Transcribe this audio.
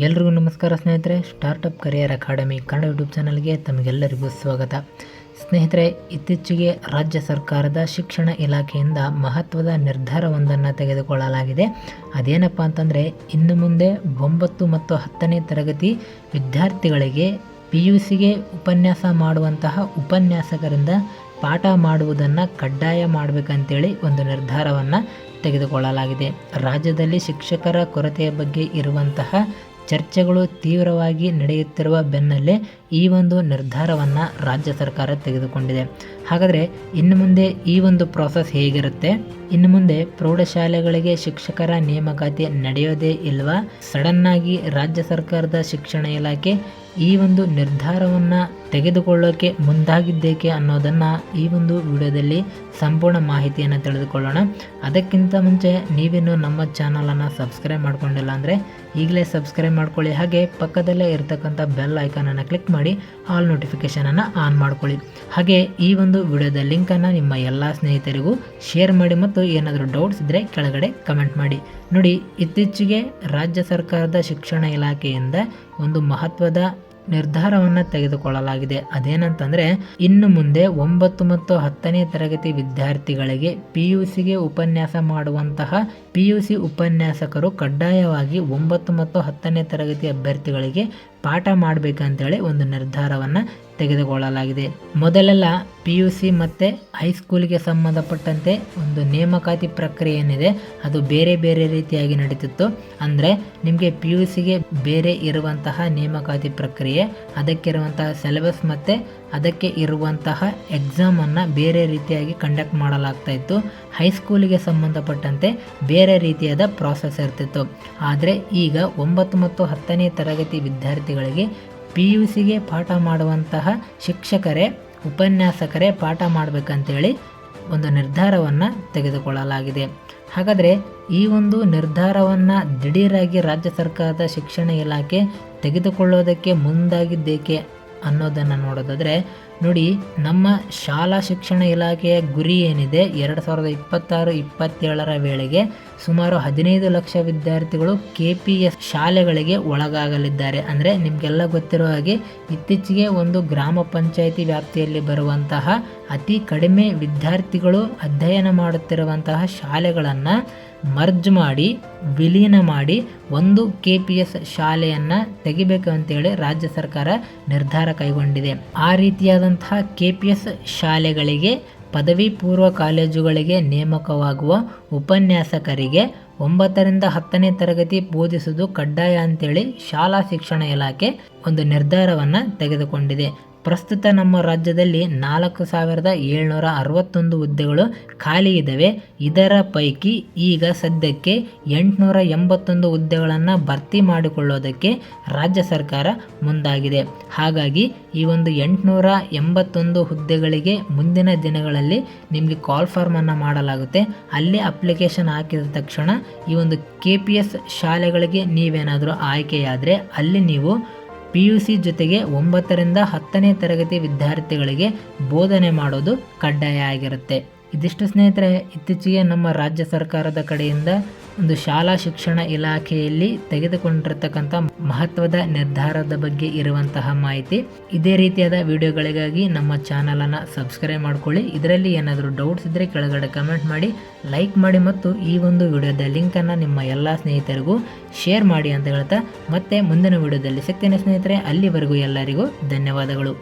ಎಲ್ರಿಗೂ ನಮಸ್ಕಾರ ಸ್ನೇಹಿತರೆ. Startup career academy Kannada YouTube ಚಾನಲ್ಗೆ ತಮಗೆಲ್ಲರಿಗೂ ಸ್ವಾಗತ. ಸ್ನೇಹಿತರೆ, ಇತ್ತೀಚೆಗೆ ರಾಜ್ಯ ಸರ್ಕಾರದ ಶಿಕ್ಷಣ ಇಲಾಖೆಯಿಂದ ಮಹತ್ವದ ನಿರ್ಧಾರವೊಂದನ್ನು ತೆಗೆದುಕೊಳ್ಳಲಾಗಿದೆ. ಅದೇನಪ್ಪ ಅಂತಂದರೆ, ಇನ್ನು ಮುಂದೆ 9 ಮತ್ತು 10ನೇ ತರಗತಿ ವಿದ್ಯಾರ್ಥಿಗಳಿಗೆ PUCಗೆ ಉಪನ್ಯಾಸ ಮಾಡುವಂತಹ ಉಪನ್ಯಾಸಕರಿಂದ ಪಾಠ ಮಾಡುವುದನ್ನು ಕಡ್ಡಾಯ ಮಾಡಬೇಕಂತೇಳಿ ಒಂದು ನಿರ್ಧಾರವನ್ನು ತೆಗೆದುಕೊಳ್ಳಲಾಗಿದೆ. ರಾಜ್ಯದಲ್ಲಿ ಶಿಕ್ಷಕರ ಕೊರತೆಯ ಬಗ್ಗೆ ಇರುವಂತಹ ಚರ್ಚೆಗಳು ತೀವ್ರವಾಗಿ ನಡೆಯುತ್ತಿರುವ ಬೆನ್ನಲ್ಲೇ ಈ ಒಂದು ನಿರ್ಧಾರವನ್ನು ರಾಜ್ಯ ಸರ್ಕಾರ ತೆಗೆದುಕೊಂಡಿದೆ. ಹಾಗಾದರೆ ಇನ್ನು ಮುಂದೆ ಈ ಒಂದು ಪ್ರಾಸೆಸ್ ಹೇಗಿರುತ್ತೆ? ಇನ್ನು ಮುಂದೆ ಪ್ರೌಢಶಾಲೆಗಳಿಗೆ ಶಿಕ್ಷಕರ ನೇಮಕಾತಿ ನಡೆಯೋದೇ ಇಲ್ವಾ? ಸಡನ್ನಾಗಿ ರಾಜ್ಯ ಸರ್ಕಾರದ ಶಿಕ್ಷಣ ಇಲಾಖೆ ಈ ಒಂದು ನಿರ್ಧಾರವನ್ನು ತೆಗೆದುಕೊಳ್ಳೋಕೆ ಮುಂದಾಗಿದ್ದೇಕೆ ಅನ್ನೋದನ್ನು ಈ ಒಂದು ವಿಡಿಯೋದಲ್ಲಿ ಸಂಪೂರ್ಣ ಮಾಹಿತಿಯನ್ನು ತಿಳಿದುಕೊಳ್ಳೋಣ. ಅದಕ್ಕಿಂತ ಮುಂಚೆ ನೀವಿನ್ನು ನಮ್ಮ ಚಾನಲನ್ನು ಸಬ್ಸ್ಕ್ರೈಬ್ ಮಾಡ್ಕೊಂಡಿಲ್ಲ ಅಂದರೆ ಈಗಲೇ ಸಬ್ಸ್ಕ್ರೈಬ್ ಮಾಡ್ಕೊಳ್ಳಿ. ಹಾಗೆ ಪಕ್ಕದಲ್ಲೇ ಇರತಕ್ಕಂಥ ಬೆಲ್ ಐಕಾನನ್ನು ಕ್ಲಿಕ್ ಮಾಡಿ ಆಲ್ ನೋಟಿಫಿಕೇಷನನ್ನು ಆನ್ ಮಾಡ್ಕೊಳ್ಳಿ. ಹಾಗೆ ಈ ಒಂದು ವಿಡಿಯೋದ ಲಿಂಕನ್ನು ನಿಮ್ಮ ಎಲ್ಲ ಸ್ನೇಹಿತರಿಗೂ ಶೇರ್ ಮಾಡಿ ಮತ್ತು ಏನಾದರೂ ಡೌಟ್ಸ್ ಇದ್ದರೆ ಕೆಳಗಡೆ ಕಮೆಂಟ್ ಮಾಡಿ. ನೋಡಿ, ಇತ್ತೀಚೆಗೆ ರಾಜ್ಯ ಸರ್ಕಾರದ ಶಿಕ್ಷಣ ಇಲಾಖೆಯಿಂದ ಒಂದು ಮಹತ್ವದ ನಿರ್ಧಾರವನ್ನು ತೆಗೆದುಕೊಳ್ಳಲಾಗಿದೆ. ಅದೇನಂತಂದರೆ, ಇನ್ನು ಮುಂದೆ 9 ಮತ್ತು 10ನೇ ತರಗತಿ ವಿದ್ಯಾರ್ಥಿಗಳಿಗೆ PUCಗೆ ಉಪನ್ಯಾಸ ಮಾಡುವಂತಹ PUC ಉಪನ್ಯಾಸಕರು ಕಡ್ಡಾಯವಾಗಿ 9 ಮತ್ತು 10ನೇ ತರಗತಿ ಅಭ್ಯರ್ಥಿಗಳಿಗೆ ಪಾಠ ಮಾಡಬೇಕಂತೇಳಿ ಒಂದು ನಿರ್ಧಾರವನ್ನು ತೆಗೆದುಕೊಳ್ಳಲಾಗಿದೆ. ಮೊದಲೆಲ್ಲ PUC ಮತ್ತು ಹೈಸ್ಕೂಲಿಗೆ ಸಂಬಂಧಪಟ್ಟಂತೆ ಒಂದು ನೇಮಕಾತಿ ಪ್ರಕ್ರಿಯೆ ಏನಿದೆ ಅದು ಬೇರೆ ಬೇರೆ ರೀತಿಯಾಗಿ ನಡೀತಿತ್ತು. ಅಂದರೆ ನಿಮಗೆ PUCಗೆ ಬೇರೆ ಇರುವಂತಹ ನೇಮಕಾತಿ ಪ್ರಕ್ರಿಯೆ, ಅದಕ್ಕಿರುವಂತಹ ಸಿಲೆಬಸ್ ಮತ್ತು ಅದಕ್ಕೆ ಇರುವಂತಹ ಎಕ್ಸಾಮನ್ನು ಬೇರೆ ರೀತಿಯಾಗಿ ಕಂಡಕ್ಟ್ ಮಾಡಲಾಗ್ತಾ ಇತ್ತು. ಹೈಸ್ಕೂಲಿಗೆ ಸಂಬಂಧಪಟ್ಟಂತೆ ಬೇರೆ ರೀತಿಯಾದ ಪ್ರಾಸೆಸ್ ಇರ್ತಿತ್ತು. ಆದರೆ ಈಗ 9 ಮತ್ತು 10ನೇ ತರಗತಿ ವಿದ್ಯಾರ್ಥಿಗಳಿಗೆ PUCಗೆ ಪಾಠ ಮಾಡುವಂತಹ ಶಿಕ್ಷಕರೇ ಉಪನ್ಯಾಸಕರೇ ಪಾಠ ಮಾಡಬೇಕಂತೇಳಿ ಒಂದು ನಿರ್ಧಾರವನ್ನು ತೆಗೆದುಕೊಳ್ಳಲಾಗಿದೆ. ಹಾಗಾದರೆ ಈ ಒಂದು ನಿರ್ಧಾರವನ್ನು ದಿಢೀರಾಗಿ ರಾಜ್ಯ ಸರ್ಕಾರದ ಶಿಕ್ಷಣ ಇಲಾಖೆ ತೆಗೆದುಕೊಳ್ಳೋದಕ್ಕೆ ಮುಂದಾಗಿದ್ದೇಕೆ ಅನ್ನೋದನ್ನು ನೋಡೋದಾದರೆ, ನೋಡಿ, ನಮ್ಮ ಶಾಲಾ ಶಿಕ್ಷಣ ಇಲಾಖೆಯ ಗುರಿ ಏನಿದೆ 2026-27ರ ವೇಳೆಗೆ ಸುಮಾರು 15 ಲಕ್ಷ ವಿದ್ಯಾರ್ಥಿಗಳು KPS ಶಾಲೆಗಳಿಗೆ ಒಳಗಾಗಲಿದ್ದಾರೆ. ಅಂದರೆ ನಿಮಗೆಲ್ಲ ಗೊತ್ತಿರೋ ಹಾಗೆ ಇತ್ತೀಚೆಗೆ ಒಂದು ಗ್ರಾಮ ಪಂಚಾಯಿತಿ ವ್ಯಾಪ್ತಿಯಲ್ಲಿ ಬರುವಂತಹ ಅತಿ ಕಡಿಮೆ ವಿದ್ಯಾರ್ಥಿಗಳು ಅಧ್ಯಯನ ಮಾಡುತ್ತಿರುವಂತಹ ಶಾಲೆಗಳನ್ನು ಮರ್ಜ್ ಮಾಡಿ ವಿಲೀನ ಮಾಡಿ ಒಂದು KPS ಶಾಲೆಯನ್ನು ತೆಗಿಬೇಕು ಅಂತೇಳಿ ರಾಜ್ಯ ಸರ್ಕಾರ ನಿರ್ಧಾರ ಕೈಗೊಂಡಿದೆ. ಆ ರೀತಿಯಾದಂತಹ KPS ಶಾಲೆಗಳಿಗೆ ಪದವಿ ಪೂರ್ವ ಕಾಲೇಜುಗಳಿಗೆ ನೇಮಕವಾಗುವ ಉಪನ್ಯಾಸಕರಿಗೆ 9ರಿಂದ 10ನೇ ತರಗತಿ ಬೋಧಿಸುವುದು ಕಡ್ಡಾಯ ಅಂತೇಳಿ ಶಾಲಾ ಶಿಕ್ಷಣ ಇಲಾಖೆ ಒಂದು ನಿರ್ಧಾರವನ್ನು ತೆಗೆದುಕೊಂಡಿದೆ. ಪ್ರಸ್ತುತ ನಮ್ಮ ರಾಜ್ಯದಲ್ಲಿ 4761 ಹುದ್ದೆಗಳು ಖಾಲಿ ಇದ್ದಾವೆ. ಇದರ ಪೈಕಿ ಈಗ ಸದ್ಯಕ್ಕೆ 881 ಹುದ್ದೆಗಳನ್ನು ಭರ್ತಿ ಮಾಡಿಕೊಳ್ಳೋದಕ್ಕೆ ರಾಜ್ಯ ಸರ್ಕಾರ ಮುಂದಾಗಿದೆ. ಹಾಗಾಗಿ ಈ ಒಂದು 881 ಹುದ್ದೆಗಳಿಗೆ ಮುಂದಿನ ದಿನಗಳಲ್ಲಿ ನಿಮಗೆ ಕಾಲ್ ಫಾರ್ಮನ್ನು ಮಾಡಲಾಗುತ್ತೆ. ಅಲ್ಲಿ ಅಪ್ಲಿಕೇಶನ್ ಹಾಕಿದ ತಕ್ಷಣ ಈ ಒಂದು KPS ಶಾಲೆಗಳಿಗೆ ನೀವೇನಾದರೂ ಆಯ್ಕೆಯಾದರೆ ಅಲ್ಲಿ ನೀವು PUC ಜೊತೆಗೆ 9ರಿಂದ 10ನೇ ತರಗತಿ ವಿದ್ಯಾರ್ಥಿಗಳಿಗೆ ಬೋಧನೆ ಮಾಡೋದು ಕಡ್ಡಾಯ ಆಗಿರುತ್ತೆ. ಇದಿಷ್ಟು ಸ್ನೇಹಿತರೆ, ಇತ್ತೀಚೆಗೆ ನಮ್ಮ ರಾಜ್ಯ ಸರ್ಕಾರದ ಕಡೆಯಿಂದ ಒಂದು ಶಾಲಾ ಶಿಕ್ಷಣ ಇಲಾಖೆಯಲ್ಲಿ ತೆಗೆದುಕೊಂಡಿರ್ತಕ್ಕಂಥ ಮಹತ್ವದ ನಿರ್ಧಾರದ ಬಗ್ಗೆ ಇರುವಂತಹ ಮಾಹಿತಿ. ಇದೇ ರೀತಿಯಾದ ವಿಡಿಯೋಗಳಿಗಾಗಿ ನಮ್ಮ ಚಾನಲನ್ನು ಸಬ್ಸ್ಕ್ರೈಬ್ ಮಾಡ್ಕೊಳ್ಳಿ. ಇದರಲ್ಲಿ ಏನಾದರೂ ಡೌಟ್ಸ್ ಇದ್ದರೆ ಕೆಳಗಡೆ ಕಮೆಂಟ್ ಮಾಡಿ, ಲೈಕ್ ಮಾಡಿ ಮತ್ತು ಈ ಒಂದು ವಿಡಿಯೋದ ಲಿಂಕನ್ನು ನಿಮ್ಮ ಎಲ್ಲ ಸ್ನೇಹಿತರಿಗೂ ಶೇರ್ ಮಾಡಿ ಅಂತ ಹೇಳ್ತಾ ಮತ್ತೆ ಮುಂದಿನ ವಿಡಿಯೋದಲ್ಲಿ ಸಿಗ್ತೇನೆ ಸ್ನೇಹಿತರೆ. ಅಲ್ಲಿವರೆಗೂ ಎಲ್ಲರಿಗೂ ಧನ್ಯವಾದಗಳು.